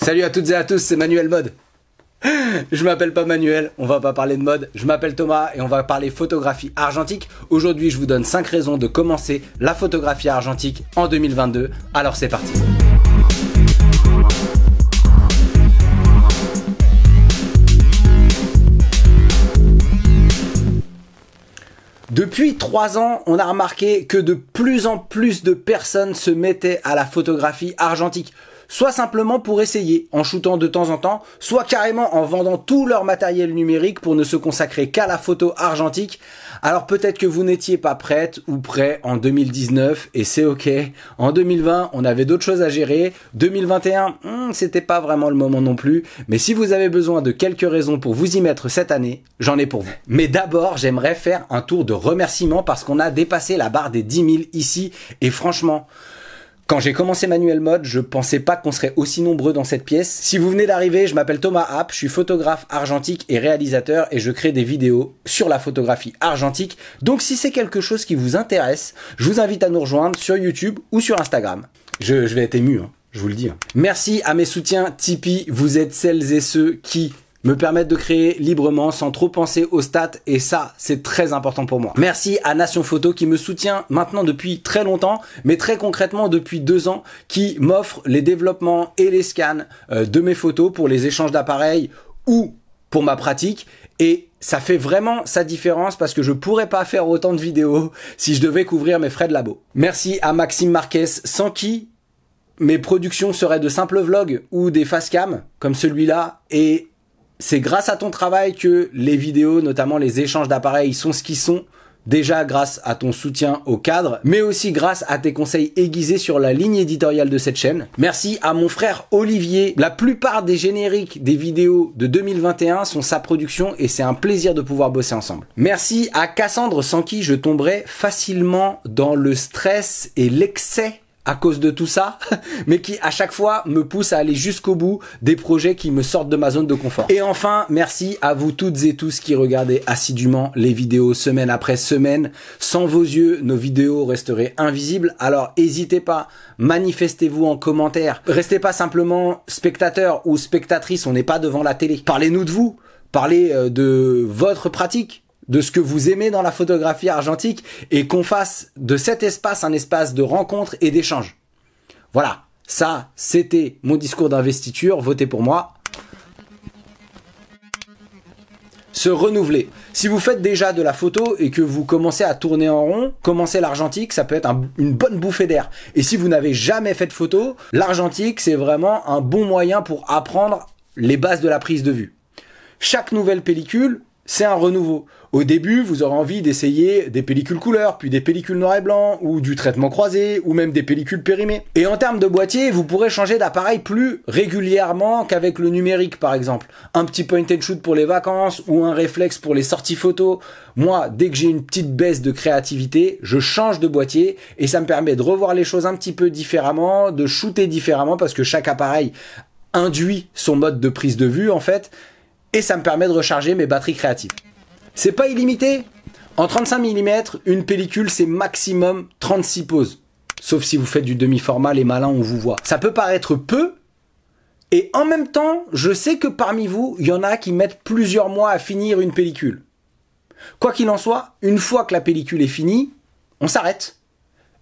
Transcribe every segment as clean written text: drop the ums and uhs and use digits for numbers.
Salut à toutes et à tous, c'est Manuel Mode. Je m'appelle pas Manuel, on va pas parler de mode. Je m'appelle Thomas et on va parler photographie argentique. Aujourd'hui, je vous donne 5 raisons de commencer la photographie argentique en 2022. Alors c'est parti. Depuis 3 ans, on a remarqué que de plus en plus de personnes se mettaient à la photographie argentique. Soit simplement pour essayer, en shootant de temps en temps, soit carrément en vendant tout leur matériel numérique pour ne se consacrer qu'à la photo argentique. Alors peut-être que vous n'étiez pas prête ou prêt en 2019 et c'est ok. En 2020, on avait d'autres choses à gérer. 2021, c'était pas vraiment le moment non plus. Mais si vous avez besoin de quelques raisons pour vous y mettre cette année, j'en ai pour vous. Mais d'abord, j'aimerais faire un tour de remerciements parce qu'on a dépassé la barre des 10 000 ici. Et franchement, quand j'ai commencé Manuel Mode, je pensais pas qu'on serait aussi nombreux dans cette pièce. Si vous venez d'arriver, je m'appelle Thomas App, je suis photographe argentique et réalisateur et je crée des vidéos sur la photographie argentique. Donc si c'est quelque chose qui vous intéresse, je vous invite à nous rejoindre sur YouTube ou sur Instagram. Je vais être ému, hein, je vous le dis. Merci à mes soutiens Tipeee, vous êtes celles et ceux qui me permettent de créer librement sans trop penser aux stats et ça c'est très important pour moi. Merci à Nation Photo qui me soutient maintenant depuis très longtemps mais très concrètement depuis 2 ans qui m'offre les développements et les scans de mes photos pour les échanges d'appareils ou pour ma pratique et ça fait vraiment sa différence parce que je pourrais pas faire autant de vidéos si je devais couvrir mes frais de labo. Merci à Maxime Marquez sans qui mes productions seraient de simples vlogs ou des facecam comme celui-là et c'est grâce à ton travail que les vidéos, notamment les échanges d'appareils, sont ce qu'ils sont. Déjà grâce à ton soutien au cadre, mais aussi grâce à tes conseils aiguisés sur la ligne éditoriale de cette chaîne. Merci à mon frère Olivier. La plupart des génériques des vidéos de 2021 sont sa production et c'est un plaisir de pouvoir bosser ensemble. Merci à Cassandre sans qui je tomberais facilement dans le stress et l'excès à cause de tout ça, mais qui à chaque fois me pousse à aller jusqu'au bout des projets qui me sortent de ma zone de confort. Et enfin, merci à vous toutes et tous qui regardez assidûment les vidéos semaine après semaine. Sans vos yeux, nos vidéos resteraient invisibles, alors n'hésitez pas, manifestez-vous en commentaire. Restez pas simplement spectateur ou spectatrice, on n'est pas devant la télé. Parlez-nous de vous, parlez de votre pratique, de ce que vous aimez dans la photographie argentique et qu'on fasse de cet espace un espace de rencontre et d'échange. Voilà, ça c'était mon discours d'investiture, votez pour moi. Se renouveler. Si vous faites déjà de la photo et que vous commencez à tourner en rond, commencer l'argentique, ça peut être une bonne bouffée d'air. Et si vous n'avez jamais fait de photo, l'argentique c'est vraiment un bon moyen pour apprendre les bases de la prise de vue. Chaque nouvelle pellicule, c'est un renouveau. Au début, vous aurez envie d'essayer des pellicules couleur, puis des pellicules noir et blanc, ou du traitement croisé, ou même des pellicules périmées. Et en termes de boîtier, vous pourrez changer d'appareil plus régulièrement qu'avec le numérique, par exemple. Un petit point and shoot pour les vacances, ou un réflexe pour les sorties photos. Moi, dès que j'ai une petite baisse de créativité, je change de boîtier, et ça me permet de revoir les choses un petit peu différemment, de shooter différemment, parce que chaque appareil induit son mode de prise de vue, en fait, et ça me permet de recharger mes batteries créatives. C'est pas illimité. En 35 mm, une pellicule, c'est maximum 36 poses. Sauf si vous faites du demi-format, les malins, on vous voit. Ça peut paraître peu, et en même temps, je sais que parmi vous, il y en a qui mettent plusieurs mois à finir une pellicule. Quoi qu'il en soit, une fois que la pellicule est finie, on s'arrête.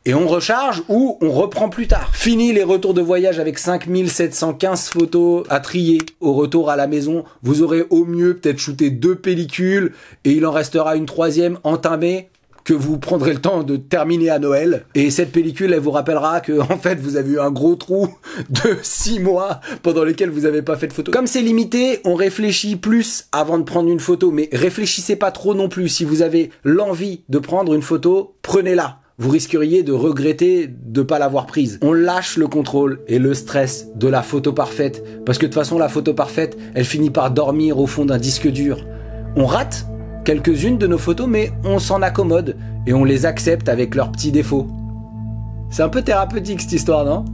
Et on recharge ou on reprend plus tard. Fini les retours de voyage avec 5715 photos à trier. Au retour à la maison, vous aurez au mieux peut-être shooté 2 pellicules et il en restera une 3e entamée que vous prendrez le temps de terminer à Noël. Et cette pellicule, elle vous rappellera que en fait, vous avez eu un gros trou de 6 mois pendant lesquels vous n'avez pas fait de photo. Comme c'est limité, on réfléchit plus avant de prendre une photo. Mais réfléchissez pas trop non plus. Si vous avez l'envie de prendre une photo, prenez-la. Vous risqueriez de regretter de ne pas l'avoir prise. On lâche le contrôle et le stress de la photo parfaite. Parce que de toute façon, la photo parfaite, elle finit par dormir au fond d'un disque dur. On rate quelques-unes de nos photos, mais on s'en accommode et on les accepte avec leurs petits défauts. C'est un peu thérapeutique cette histoire, non?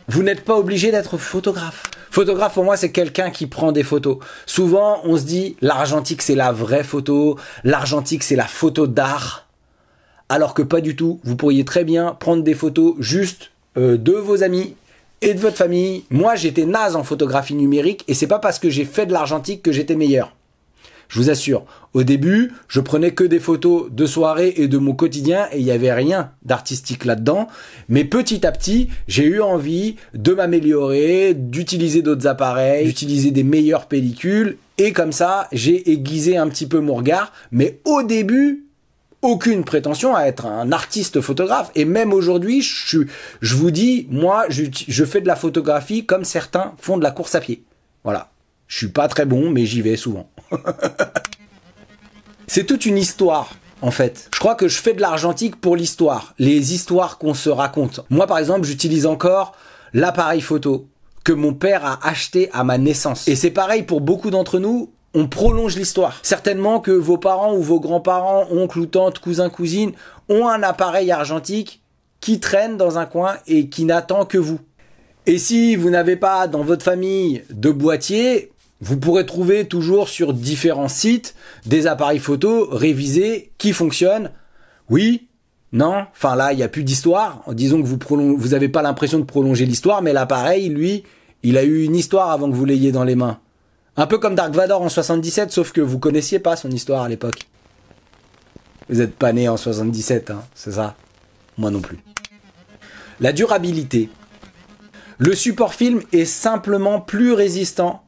Vous n'êtes pas obligé d'être photographe. Photographe, pour moi, c'est quelqu'un qui prend des photos. Souvent, on se dit, l'argentique, c'est la vraie photo. L'argentique, c'est la photo d'art. Alors que pas du tout, vous pourriez très bien prendre des photos juste de vos amis et de votre famille. Moi, j'étais naze en photographie numérique et c'est pas parce que j'ai fait de l'argentique que j'étais meilleur. Je vous assure, au début, je prenais que des photos de soirée et de mon quotidien et il n'y avait rien d'artistique là-dedans. Mais petit à petit, j'ai eu envie de m'améliorer, d'utiliser d'autres appareils, d'utiliser des meilleures pellicules. Et comme ça, j'ai aiguisé un petit peu mon regard. Mais au début, aucune prétention à être un artiste photographe. Et même aujourd'hui, je vous dis, moi, je fais de la photographie comme certains font de la course à pied. Voilà. Je suis pas très bon, mais j'y vais souvent. C'est toute une histoire, en fait. Je crois que je fais de l'argentique pour l'histoire. Les histoires qu'on se raconte. Moi, par exemple, j'utilise encore l'appareil photo que mon père a acheté à ma naissance. Et c'est pareil pour beaucoup d'entre nous. On prolonge l'histoire. Certainement que vos parents ou vos grands-parents, oncles ou tantes, cousins, cousines, ont un appareil argentique qui traîne dans un coin et qui n'attend que vous. Et si vous n'avez pas dans votre famille de boîtier, vous pourrez trouver toujours sur différents sites des appareils photo révisés qui fonctionnent. Oui, non, enfin là, il n'y a plus d'histoire. Disons que vous n'avez pas l'impression de prolonger l'histoire, mais l'appareil, lui, il a eu une histoire avant que vous l'ayez dans les mains. Un peu comme Dark Vador en 77, sauf que vous connaissiez pas son histoire à l'époque. Vous n'êtes pas né en 77, hein, c'est ça? Moi non plus. La durabilité. Le support film est simplement plus résistant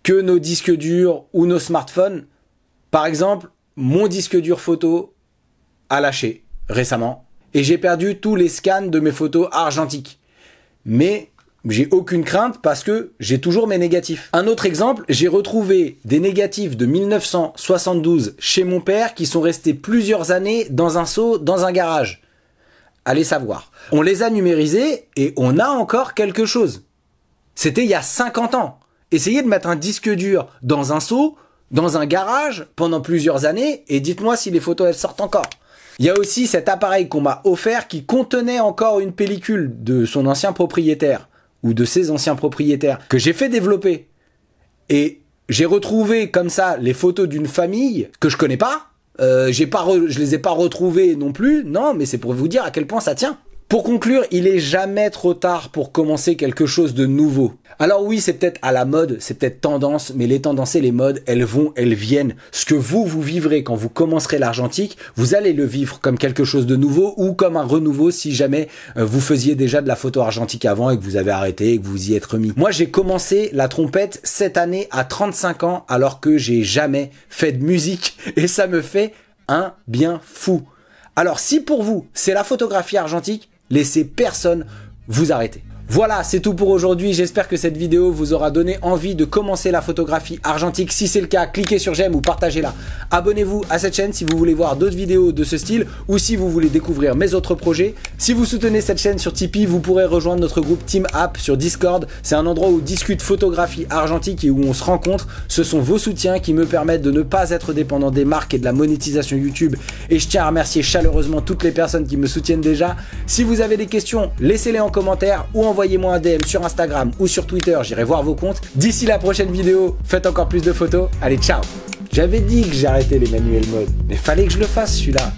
que nos disques durs ou nos smartphones. Par exemple, mon disque dur photo a lâché récemment et j'ai perdu tous les scans de mes photos argentiques. Mais j'ai aucune crainte parce que j'ai toujours mes négatifs. Un autre exemple, j'ai retrouvé des négatifs de 1972 chez mon père qui sont restés plusieurs années dans un seau, dans un garage. Allez savoir. On les a numérisés et on a encore quelque chose. C'était il y a 50 ans. Essayez de mettre un disque dur dans un seau, dans un garage, pendant plusieurs années, et dites-moi si les photos elles sortent encore. Il y a aussi cet appareil qu'on m'a offert qui contenait encore une pellicule de son ancien propriétaire, ou de ses anciens propriétaires, que j'ai fait développer. Et j'ai retrouvé comme ça les photos d'une famille que je connais pas. Je les ai pas retrouvées non plus, non, mais c'est pour vous dire à quel point ça tient. Pour conclure, il est jamais trop tard pour commencer quelque chose de nouveau. Alors oui, c'est peut-être à la mode, c'est peut-être tendance, mais les tendances et les modes, elles vont, elles viennent. Ce que vous vivrez quand vous commencerez l'argentique, vous allez le vivre comme quelque chose de nouveau ou comme un renouveau si jamais vous faisiez déjà de la photo argentique avant et que vous avez arrêté et que vous y êtes remis. Moi, j'ai commencé la trompette cette année à 35 ans alors que j'ai jamais fait de musique et ça me fait un bien fou. Alors si pour vous, c'est la photographie argentique, laissez personne vous arrêter. Voilà, c'est tout pour aujourd'hui. J'espère que cette vidéo vous aura donné envie de commencer la photographie argentique. Si c'est le cas, cliquez sur j'aime ou partagez-la. Abonnez-vous à cette chaîne si vous voulez voir d'autres vidéos de ce style ou si vous voulez découvrir mes autres projets. Si vous soutenez cette chaîne sur Tipeee, vous pourrez rejoindre notre groupe Team App sur Discord. C'est un endroit où on discute photographie argentique et où on se rencontre. Ce sont vos soutiens qui me permettent de ne pas être dépendant des marques et de la monétisation YouTube. Et je tiens à remercier chaleureusement toutes les personnes qui me soutiennent déjà. Si vous avez des questions, laissez-les en commentaire ou envoyez-moi un DM sur Instagram ou sur Twitter, j'irai voir vos comptes. D'ici la prochaine vidéo, faites encore plus de photos. Allez, ciao! J'avais dit que j'arrêtais les manuels mode, mais fallait que je le fasse celui-là.